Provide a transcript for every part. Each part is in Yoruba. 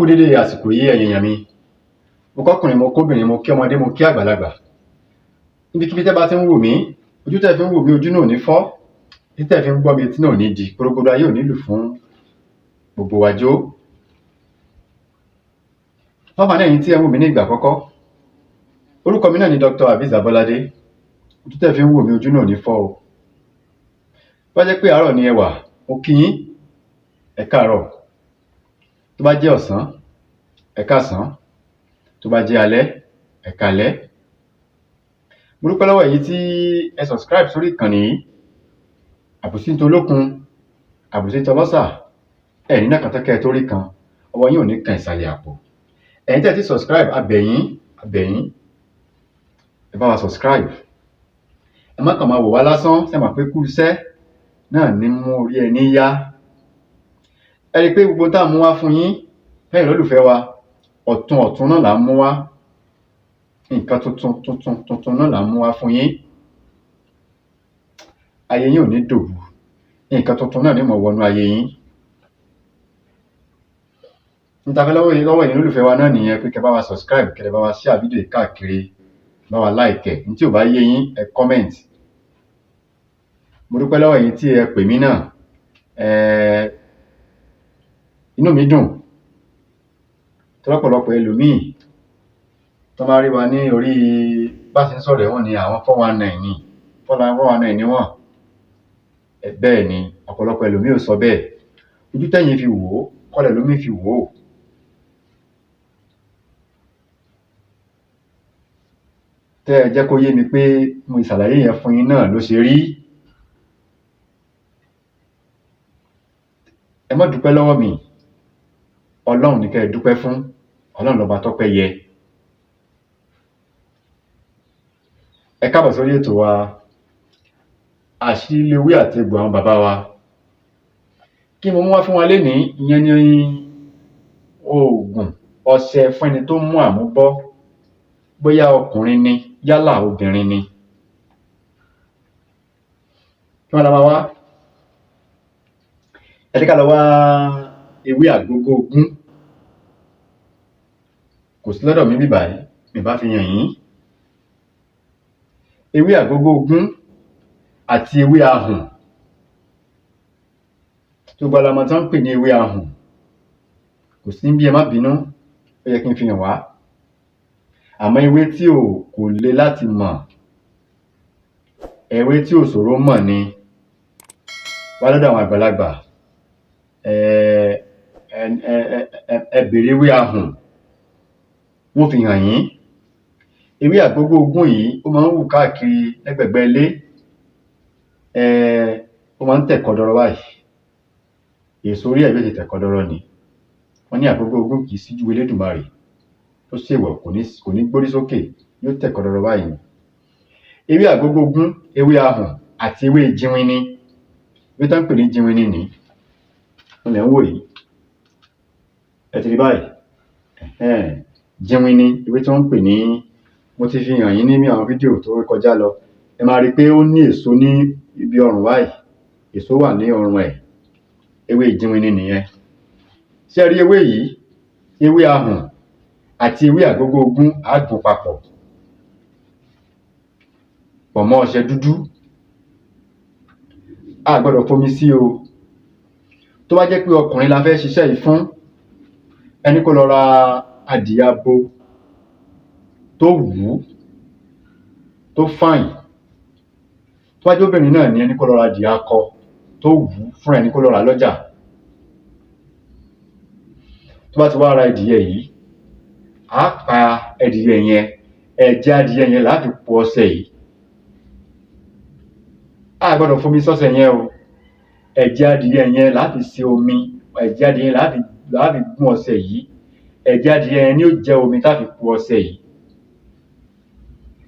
kú dédé àsìkò yìí ẹ̀yin èèyàn mi. Mo kọ́kùnrin, mo kóbìnrin, mo kí ọmọdé, mo kí àgbàlagbà. Níbikíbi tẹ́ bá ti ń wò mí, ojú tẹ́ fi ń wò mí ojú náà ò ní fọ́. Etí tẹ́ fi ń gbọ́ mi etí náà ò ní di. Korogodo ayé ò ní lù fún gbogbo wa jó. Fáfàní ẹ̀yin tí ẹ ń wò mí ní ìgbà àkọ́kọ́. Orúkọ mi náà ni Dr. Aviz Abolade. Ojú tẹ́ fi ń wò mí ojú náà ò ní fọ́ o. Bá jẹ́ pé àárọ̀ ni ẹ wà, mo kí yín, ẹ káàárọ̀. Tó bá jẹ́ ọ̀sán, ẹ káàsán. Tó bá jẹ́ alẹ́, ẹ káalẹ́. Mo dúpẹ́ lọ́wọ́ èyí tí ẹ subscribe sórí ìkànnì yìí. Àbùsí ń tolókun, àbùsí ń tọlọ́sà. Ẹ̀yin náà kàn tẹ́kẹ́ tó rí kan, ọwọ́ yín ò ní kan ìsàlẹ̀ àpò. Ẹ̀yin tẹ́ ti subscribe, abẹ̀yín, ẹ bá wa subscribe. Ẹ má kàn máa wò wá lásán, ṣé mọ̀ pé kú iṣẹ́ náà ní mú orí ẹni yá. Ẹ rí i pé gbogbo tá à ń mú wá fún yín, lẹ́yìn lólùfẹ́ wa, ọ̀tun náà là ń mú wá. Nǹkan tuntun náà là ń mú wá fún yín. Ayé yín ò ní dòbu. Nǹkan tuntun náà ní mọ̀ wọnú ayé yín. Nítafẹ́ lọ́wọ́ yín lólùfẹ́ wa náà nìyẹn, pé kẹ́ bá wa subscribe, kẹ́ bá wa share fídíò káàkiri, bá wa like. Ní tí ò bá yé yín, ẹ comment. Mo dúpẹ́ lọ́wọ́ yín tí ẹ pè mí náà. Inú mi dùn. Tọ́lọ́pọ̀lọpọ̀ ẹlòmíì tó máa rí wa ní orí bá ṣe ń sọ̀rọ̀ ẹ̀wọ̀n ni àwọn 419 ni 419 ni wọ́n. Bẹ́ẹ̀ ni ọ̀pọ̀lọpọ̀ ẹlòmíì ò sọ bẹ́ẹ̀. Ojú tẹ́yin fi wò ó kọ́lẹ̀ lómi fi wò ó. Tẹ́ ẹ jẹ́ kó yé mi pé mo ìṣàlàyé yẹn fún yín náà ló ṣe rí. Ẹ má dúpẹ́ lọ́wọ́ mi. Ọlọ́run ní kẹ́ ẹ dúpẹ́ fún. Ọlọ́run lọ́ba tọ́pẹ́ yẹ. Ẹ káàbọ̀ sórí ètò wa àṣírí ewé àti egbò àwọn bàbá wa. Kí mo mú wá fún wa lénìí, ìyẹn ni oògùn ọṣẹ fún ẹni tó mú àmúbọ́, bóyá ọkùnrin ni yálà obìnrin ni. Kí wọ́n lọ máa wá? Ẹ jẹ́ ká lọ wá ewé àgógó ogún. Kò sí lọ́dọ̀ mi bíbà yìí, mi bá fi hàn yín. Ewé àgógó ogún àti ewé ahùn. Tó gba lamọ tán ń pè ní ewé ahùn. Kò sí bí ẹ má bínú, ó yẹ kí n fi hàn wá. Àmọ́ ewé tí kò le láti mọ̀, ewé tí ò ṣòro mọ̀ ni. Wá lọ́dọ̀ àwọn àgbàlagbà. Ẹ bèrè ewé ahùn, wọ́n fi hàn yín. Ewé àgógó ogún yìí ó máa ń wù káàkiri lẹ́gbẹ̀gbẹ́ ilé. Ó máa ń tẹ̀ kọdọrọ báyìí. Èso orí ẹ̀ bí ó ti tẹ̀ kọdọrọ ni. Wọ́n ní àgógó ogún kì í síjú Elédùmarè. Ó ṣèwọ̀, kò ní gbórí sókè, yóò tẹ̀ kọdọrọ báyìí ni. Ewé àgógó ogún, ewé ahùn àti ewé jíwínní. Ewé tó ń pè ní jíwínní ni wọ́n lè ń wò yìí. Ẹ ti rí báyìí. Jíwínní, ewé tó ń pè ní, mo ti fi hàn yín ní àwọn fídíò tó kọjá lọ. Ẹ máa rí i pé ó ní èso ní ibi ọrùn báyìí. Èso wà ní ọrùn ẹ̀. Ewé jíwínní nìyẹn. Ṣé ẹ rí ewé yìí? Ewé ahùn àti ewé àgógó ogún á gùn papọ̀ pọ̀ mọ́ ọṣẹ dúdú. A gbọ́dọ̀ fomi sí o. Tó bá jẹ́ pé ọkùnrin la fẹ́ ṣiṣẹ́ yìí fún, ẹni kó lọ ra adìẹ abo tó wù ú, tó fàìn. Tó bá jẹ́ obìnrin náà ni, ẹni kó lọ ra adìẹ akọ tó wù ú fún ẹni kó lọ rà lọ́jà. Tó bá ti wá ra adìẹ yìí, á pa adìẹ yẹn, ẹ̀jẹ̀ adìẹ yẹn láti po ọṣẹ yìí. A gbọ́dọ̀ fomi sọ́ṣẹ yẹn o. Ẹ̀jẹ̀ adìẹ yẹn láti ṣe omi, ẹ̀jẹ̀ adìẹ yẹn láti gún ọṣẹ yìí. Ẹ̀jẹ̀ adìẹ yẹn ni ó jẹ́ omi láti po ọṣẹ yìí.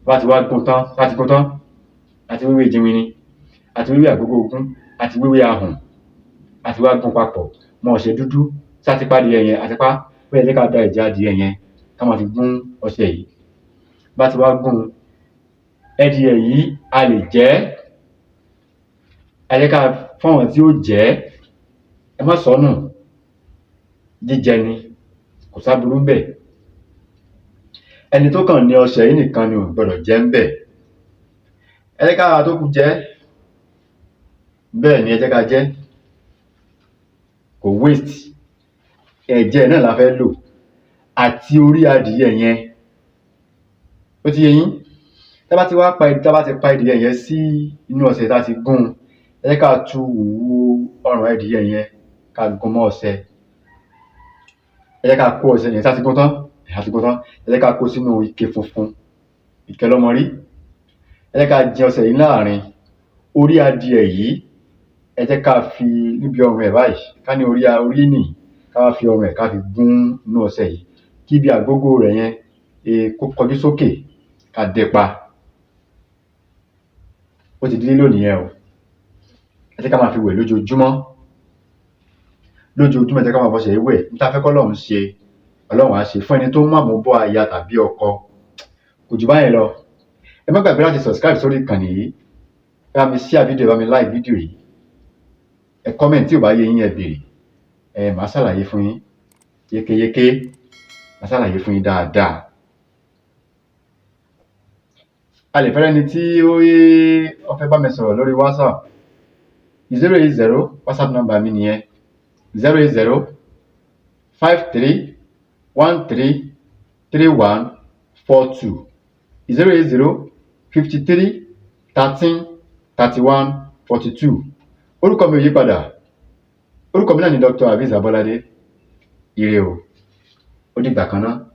Bá ti wá gún tán, àti wíwé jíwínní, àti wíwé àgógó ogún, àti wíwé ahùn, àti wá gún papọ̀ mọ́ ọṣẹ dúdú. Sátipá adìẹ yẹn, àtipá pé ẹ jẹ́ ká da ẹ̀jẹ̀ adìẹ yẹn ká máa fi gún ọṣẹ yìí. Bá ti wá gún, adìẹ yìí a lè jẹ. Ẹ jẹ́ ká fọ́wọ́n tí ó jẹ́. Ẹ má sọnù. Jíjẹ ni. kò sáburú ń bẹ̀. Ẹni tó kàn ní ọṣẹ yìí nìkan ni ò gbọdọ̀ jẹ́ ń bẹ̀. Ẹ jẹ́ káwa tó kù jẹ́, bẹ́ẹ̀ ni ẹ jẹ́ ká jẹ́, kò waste. Ẹ̀jẹ̀ náà la fẹ́ lò àti orí adìyẹ yẹn. Ó ti yé yín? Tá bá ti pa adìyẹ yẹn sí inú ọṣẹ tá ti gún, ẹ jẹ́ ká tú òwú ọrùn adìyẹ yẹn ká gún mọ́ ọṣẹ. Ẹ jẹ́ ká kó ọṣẹ yẹn tá ti gún tán, ẹ jẹ́ ká kó sínú ike funfun, ike ọlọ́mọrí. Ẹ jẹ́ ká jẹ ọṣẹ yìí láàrin orí adìyẹ yìí. Ẹ jẹ́ ká fi níbi ọrùn ẹ̀ báyìí, ká ní orí nì, ká wá fi ọrùn ẹ̀ ká fi gún inú ọṣẹ yìí kí ibi àgógó rẹ̀ yẹn kó kọjú sókè, ká dé pa. Ó ti di lílò nìyẹn o. Ẹ jẹ́ ká máa fi wẹ̀ lójoojúmọ́. Ẹ jẹ́ ká máa fọṣẹ yìí wẹ̀. N tá fẹ́ k'Ọlọ́run ṣe, Ọlọ́run á ṣe fún ẹni tó ń màmúbọ̀ aya tàbí ọkọ. Kò jù báyẹn lọ. Ẹ má gbàgbé láti subscribe sórí ìkànnì yìí. Ẹ bá mi share fídíò, ẹ bá mi like fídíò yìí. Ẹ comment tí ò bá yé yín, ẹ béèrè. Màá ṣàlàyé fún yín yékéyéké. Màá ṣàlàyé fún yín dáadáa. A lè fẹ́rẹ́ ni tí ó fẹ́ bá mi sọ̀rọ̀ lórí WhatsApp. 080 WhatsApp number mi nìyẹn. 080 53 13 31 42. 080 53 13 31 42. Orúkọ mi ò yí padà. Orúkọ mi náà ni Dr. Aviz Abolade. Ire o. Ó dìgbà kan náà.